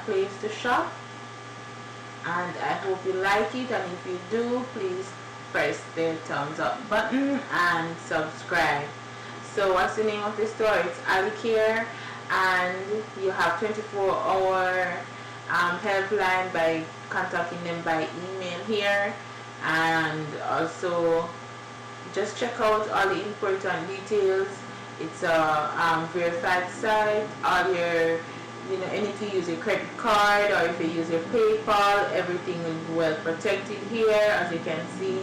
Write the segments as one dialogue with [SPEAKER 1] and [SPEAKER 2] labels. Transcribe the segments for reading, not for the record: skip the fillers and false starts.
[SPEAKER 1] place to shop, and I hope you like it, and if you do, please press the thumbs up button and subscribe. So what's the name of the store? It's Alikare, and you have 24-hour helpline by contacting them by email here, and also just check out all the important details. It's a verified site. All your, and if you use your credit card or if you use your PayPal, everything will be well protected here, as you can see.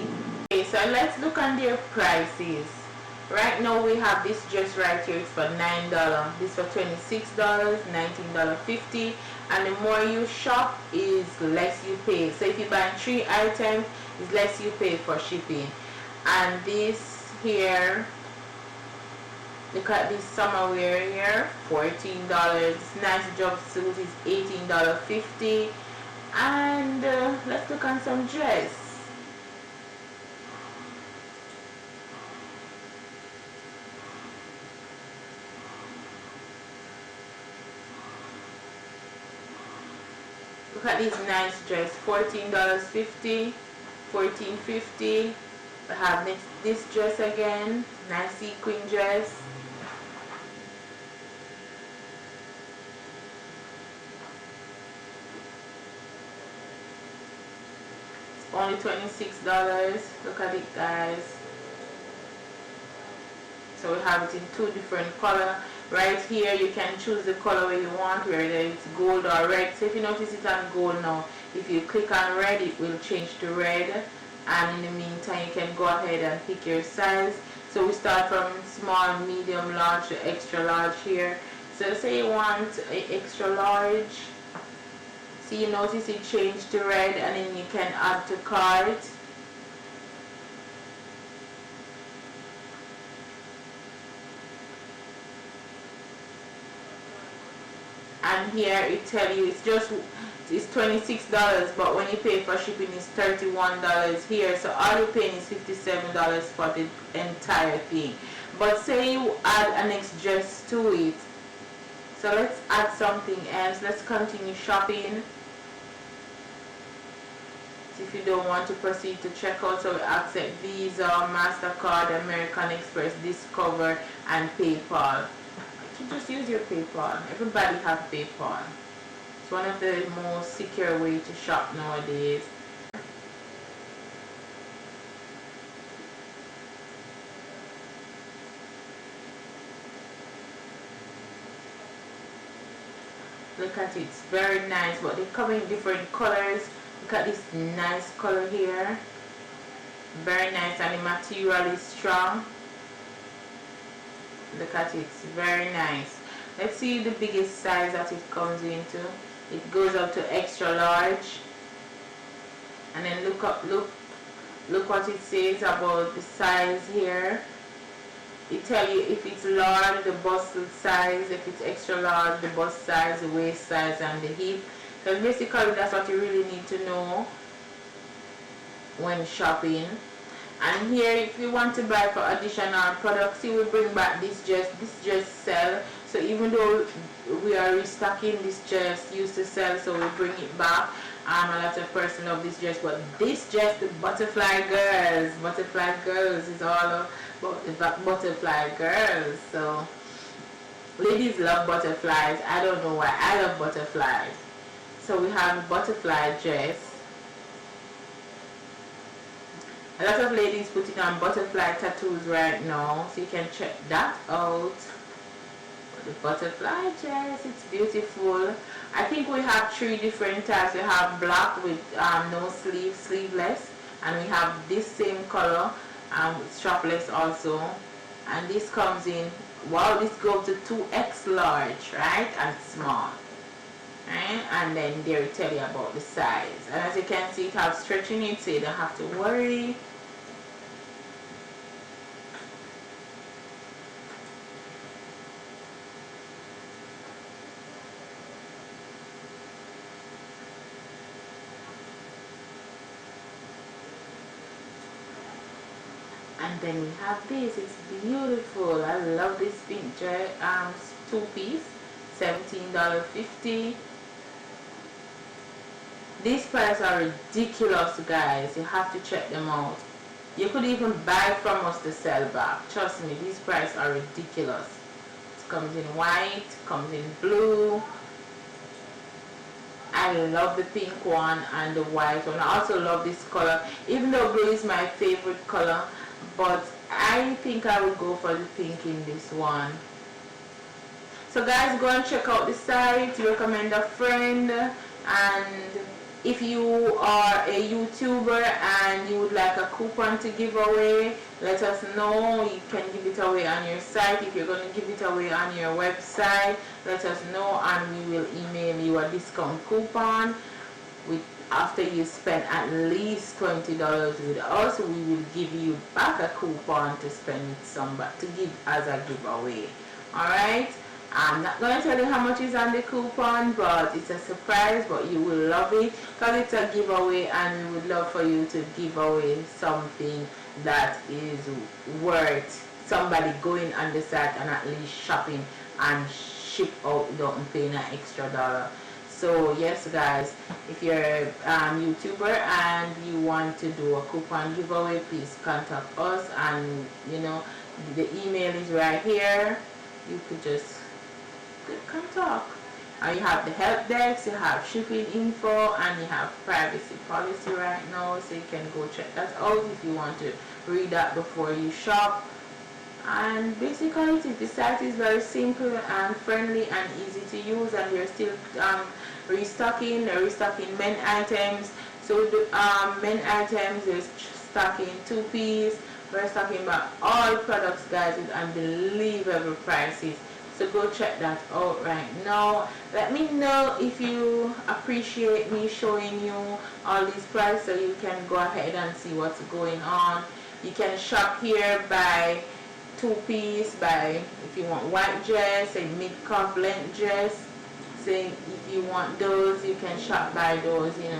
[SPEAKER 1] Okay, so let's look on their prices. Right now we have this dress right here. It's for $9. This for $26, $19.50, and the more you shop is less you pay. So if you buy 3 items, it's less you pay for shipping. And this here, look at this summer wear here, $14. This nice jumpsuit is $18.50. And let's look on some dress. Look at this nice dress, $14.50, $14.50. I have this dress again, nice sequin dress. It's only $26. Look at it, guys. So we have it in 2 different colors. Right here you can choose the color you want, whether it's gold or red. So if you notice it's on gold now, if you click on red, it will change to red. And in the meantime, you can go ahead and pick your size. So we start from small, medium, large to extra large here. So say you want an extra large, so you notice it changed to red, and then you can add to cart. And here it tells you it's $26, but when you pay for shipping it's $31 here. So all you're paying is $57 for the entire thing. But say you add an next dress to it. So let's add something else. Let's continue shopping. If you don't want to proceed to checkout, so we accept Visa, MasterCard, American Express, Discover, and PayPal. You just use your PayPal. Everybody has PayPal. It's one of the most secure way to shop nowadays. Look at it, it's very nice, but they come in different colors. Look at this nice color here. Very nice, and the material is strong. Look at it, it's very nice. Let's see the biggest size that it comes into. It goes up to extra large. And then look what it says about the size here. It tells you if it's large, the bust size; if it's extra large, the bust size, the waist size, and the hip. So basically that's what you really need to know when shopping. And here, if you want to buy for additional products, see, we bring back this just sell. So even though we are restocking, this dress used to sell, so we bring it back. A lot of person love this dress, but this dress, the butterfly girls is all about the butterfly girls. So ladies love butterflies. I don't know why. I love butterflies. So we have a butterfly dress. A lot of ladies putting on butterfly tattoos right now, so you can check that out. The butterfly dress, it's beautiful. I think we have 3 different types. We have black with no sleeve, sleeveless, and we have this same color with strapless also. And this comes in, wow, this goes to 2X large, right, and small. Right? And then they tell you about the size, and as you can see, it has stretching it, so you don't have to worry. And then we have this, it's beautiful. I love this pink 2-piece, $17.50. These prices are ridiculous, guys. You have to check them out. You could even buy from us to sell back. Trust me, these prices are ridiculous. It comes in white, comes in blue. I love the pink one and the white one. I also love this color, even though blue is my favorite color, but I think I would go for the pink in this one. So guys, go and check out the site, recommend a friend, and if you are a YouTuber and you would like a coupon to give away, let us know. You can give it away on your site. If you're going to give it away on your website, let us know and we will email you a discount coupon. After you spend at least $20 with us, we will give you back a coupon to spend with somebody, to give as a giveaway. Alright? I'm not going to tell you how much is on the coupon, but it's a surprise, but you will love it because it's a giveaway, and we would love for you to give away something that is worth somebody going on the site and at least shopping and ship out without paying an extra dollar. So yes guys, if you're a YouTuber and you want to do a coupon giveaway, please contact us, and you know the email is right here. You could just come talk. You have the help desk, you have shipping info, and you have privacy policy right now, so you can go check that out if you want to read that before you shop. And basically the site is very simple and friendly and easy to use, and we're still restocking men items. So the men items is stocking 2-piece. We're stocking about all products, guys, with unbelievable prices. So go check that out right now. Let me know if you appreciate me showing you all these prices, so you can go ahead and see what's going on. You can shop here by 2-piece, by if you want white dress, a mid-cuff length dress. Say if you want those, you can shop by those, you know.